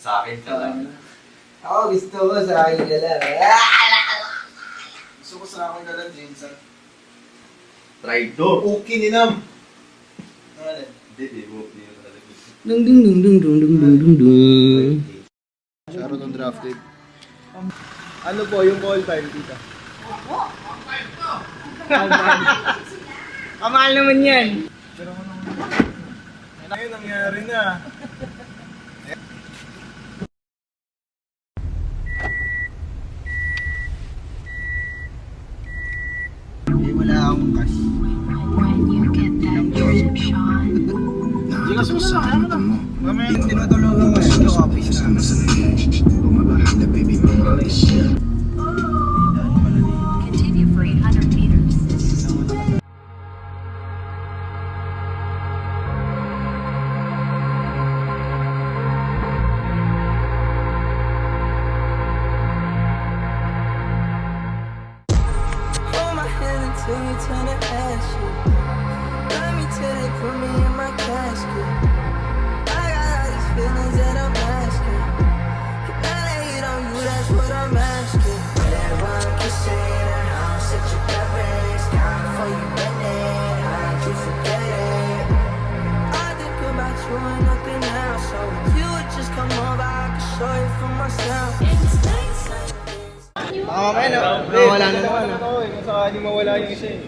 Sa akin ka lang. Ako gusto ko sa akin ka lang. Gusto ko sa akin na lang, Jameson. Try to. Okay, ninam. Hindi, di mo. Hindi mo talaga. Dung dung dung dung dung dung dung dung dung. Sharon on drafted. Ano po yung call time, tita? Kamahal naman yan. Pero ano ngayon, nangyari na. Wala akong cash. When you get that dream shot, Hindi ka susa, kaya mo lang. Mamaya, Tinutulungan mo yan. Yung office na. continue for 800 meters. Hold my hand until you turn to ashes. Love me till they put me in my casket. I got all these feelings that I'm asking. Can I lay it on you? That's what I'm asking. Everyone can say that I'll set your parents down before you bend it. How'd you forget it? I think about you and nothing else. So if you would just come over, I could show you for myself. mamaya na. Nawala na naman, Ako eh, kung sakaling mawala yung isa eh.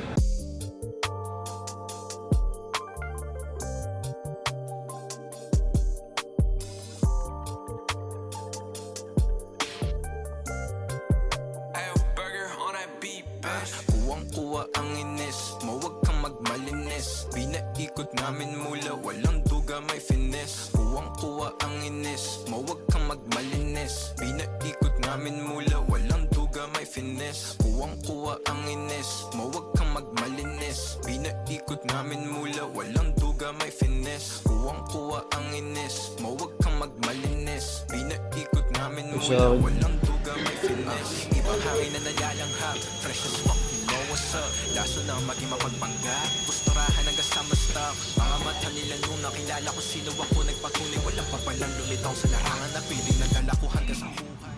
Burger on that beat, bitch. Kuwang-kuwa ang inis mo, wag kang magmalinis. Pinaikot namin mula, walang duga, may finesse. Kuwang-kuwa ang inis mo, wag kang magmalinis. Pinaikot namin mula, walang duga, may finesse. Kuwang-kuwa ang inis mo, wag kang magmalinis. Pinaikot namin mula, walang duga, may finesse. Kuwang-kuwa ang inis mo, wag kang magmalinis. Pinaikot namin mula, walang duga, may finesse. Ibang hangin na nalalanghap, fresh as fuck, you know what's up. Laso na maging mapagpanggap, gusturahan hanggang sa stock. Mga mata nila nung nakilala ko sino ako, nagpatunay, walang papalang lumitaw sa larangan na piling nagdala ko hanggang sa buhay.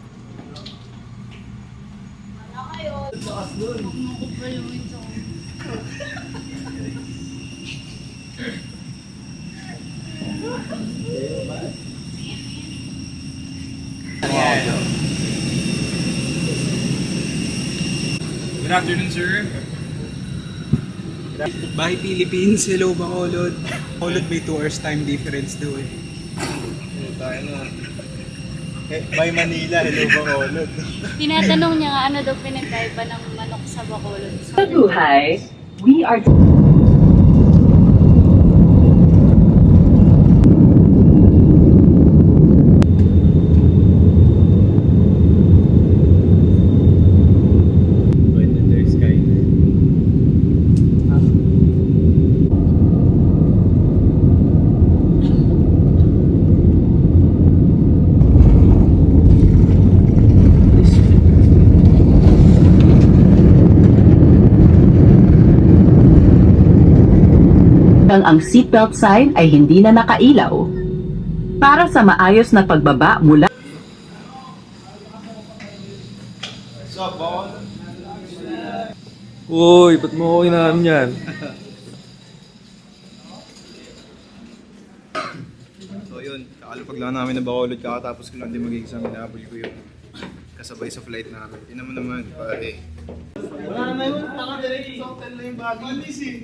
Good afternoon, sir. Bahay Philippines, hello Bacolod. Bacolod may 2 hours time difference daw eh. Tayo na. By Manila, hello Bacolod. Tinatanong niya nga ano daw pinagkaiba ng manok sa Bacolod. Buhay, we are When there's sky. ang seatbelt sign ay hindi na nakailaw. Para sa maayos na pagbaba mula So, Bacolod. Uy, ba't mo ako inaam yan? So yun, kakalapag lang namin na Bacolod, kakatapos ko lang din mag-exam, inaabol ko yung kasabay sa flight namin. Yun naman, pare. Wala na yun, naka-direct sa hotel na yung bago. Alis eh.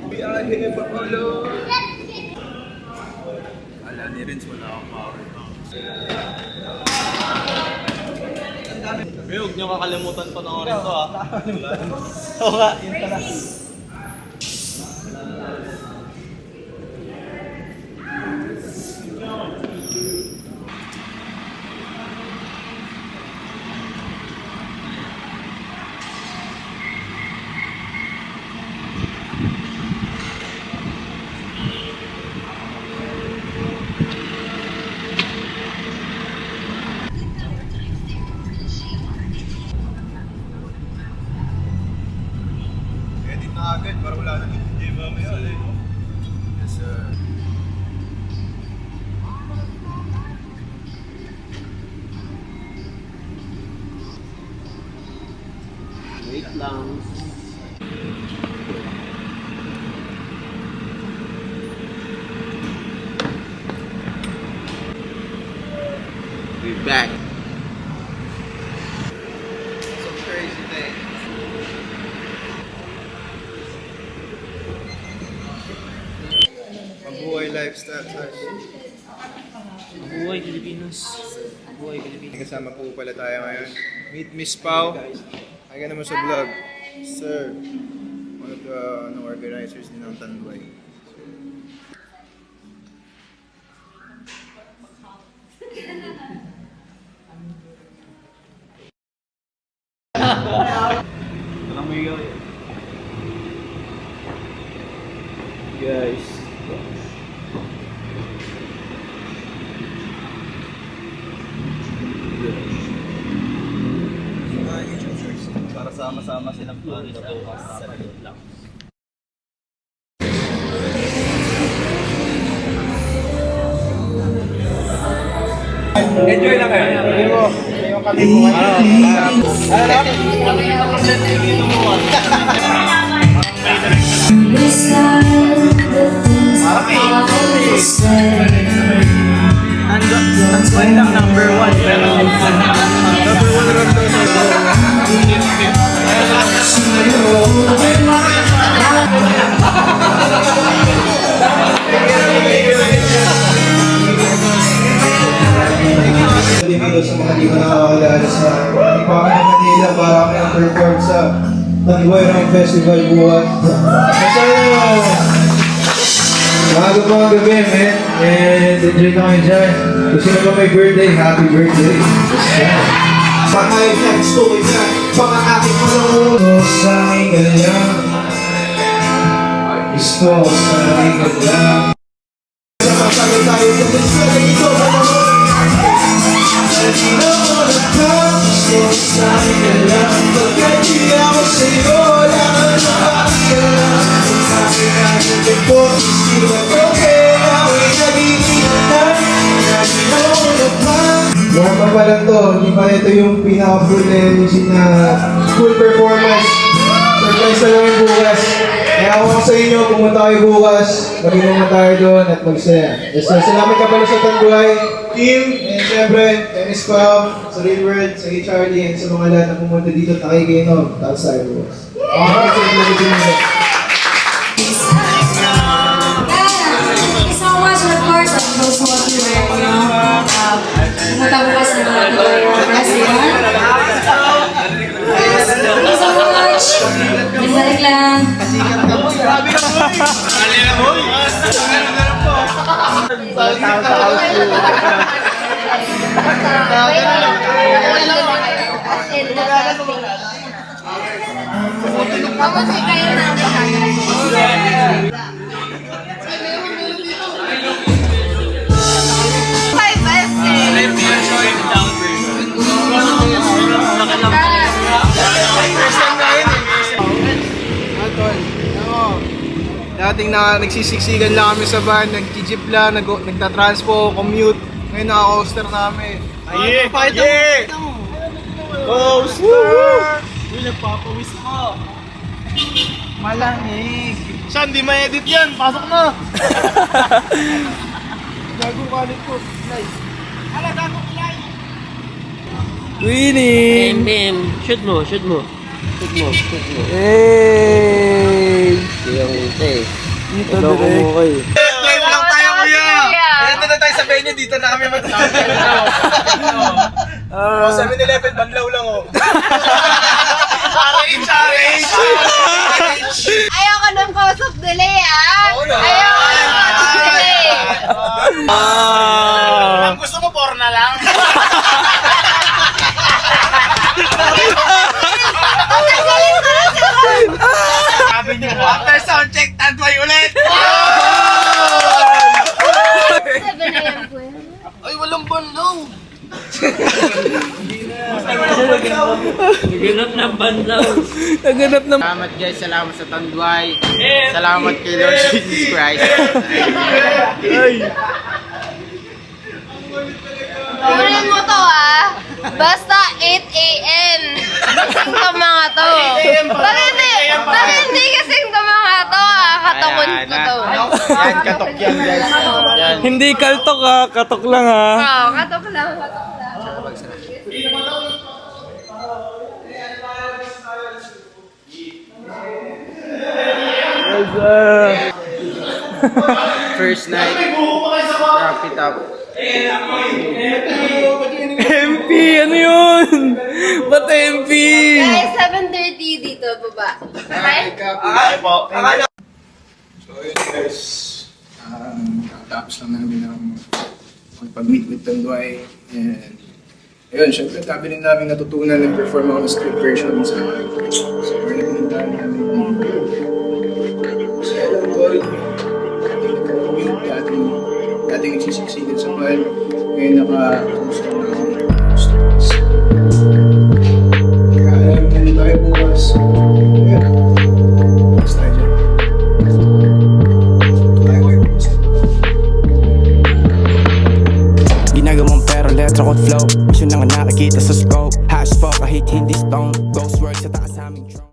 Biyahe, Bacolod! Ala ni Renz, wala akong power. Pero huwag niyo kakalimutan pa ng rin to ah. Oo nga, yun pala. Edit na agad para wala na dito. Yes, sir. Wait lang. We're back. Some crazy thing. Mabuhay lifestyle. Buhay Pilipinas. Buhay Pilipinas. Kasama po pala tayo ngayon. Meet Miss Pao. Ay ka naman sa vlog. Sir, one of the organizers din ng Tanduay. Walang may gawa. Guys. Para sama-sama silang planta bukas sa likod lang. Enjoy lang kayo. Hindi mo kami mo. Tanduay lang number 1 pero Number 1 rin daw sa dito sa mga di ko nakakilala sa Ipakan ng Manila para kami ang perform sa Tanduay Round Festival buwan. Maaga pa ang gabi, man. And enjoy na kayo dyan. Kung sino ba may birthday, happy birthday. Pakay next to it na, pang-aking mo ng ulo sa aking galang. Gusto sa aking galang. Sama-sama tayo sa display ito, gusto sa aking galang. Pagkat di ako sa'yo, lahat ng aking galang. Sa aking galang po, hindi na okay, ako'y nagiging Yan pa pala to, hindi pa ito yung pinaka-full na music na full performance. Surprise na lang yung bukas. Kaya ako sa inyo, pumunta kayo bukas, mag-inuman tayo doon at magsaya. So, salamat ka pala sa Tanduay team, and syempre, kay Miss Pao, sa Real World, sa HRD, and sa mga lahat na pumunta dito at nakikinom. Tapos tayo bukas. Okay, sa inyo dito. Thank you so much, and of course, I'm so happy where, you know, pumunta bukas ng mga president. Thank you so much. Balik lang. Dating na nagsisiksikan lang kami sa van, nag-jeep lang, nagtatranspo, commute. Ngayon naka-coaster namin. Yeah! Coaster! Uy, nagpapawis mo. Malamig. Saan, di ma-edit yan. Pasok na. Gago kalit ko. Winning! Bam! Shoot mo. Hey! Yung ite. Dito direct. Live lang tayo, kuya. Dito na tayo sa venue. Dito na kami mag-travel. 7-Eleven, banlaw lang oh. RH! Ayoko ng cause of delay, ah! Ayoko ng cause of delay! Ang gusto mo, porna lang. Sabi niyo, after sound check, Tanduay ulit! 7 a.m. po yan. Ay, walang banlaw. Naganap ng banlaw. Salamat guys, salamat sa Tanduay. Salamat kay Lord Jesus Christ. Kunin mo to, ah! Basta 8 a.m. Gising ka mga to. Yan, katok yan guys. Yan. Hindi kaltok ha, katok lang ha. Oo, katok lang, katok lang. First night, wrap it up. MP, ano yun? Ba't MP? Guys, 7:30 dito, baba. Okay? So yun guys, tapos lang namin ang magpag-meet with Tanduay. And ayun, syempre tabi rin namin natutunan ng perform ako ng script version sa so we're nagpintahan namin yung so hello tol, dating nagsisucceeded sa pan, ngayon naka-host na ng stories. Kaya alam naman tayo bukas. Ayun, next time dyan. Ginagawang pero letra ko't flow. Mission na nga nakikita sa scope. Hash po kahit hindi stone. Ghost work sa taas aming drone.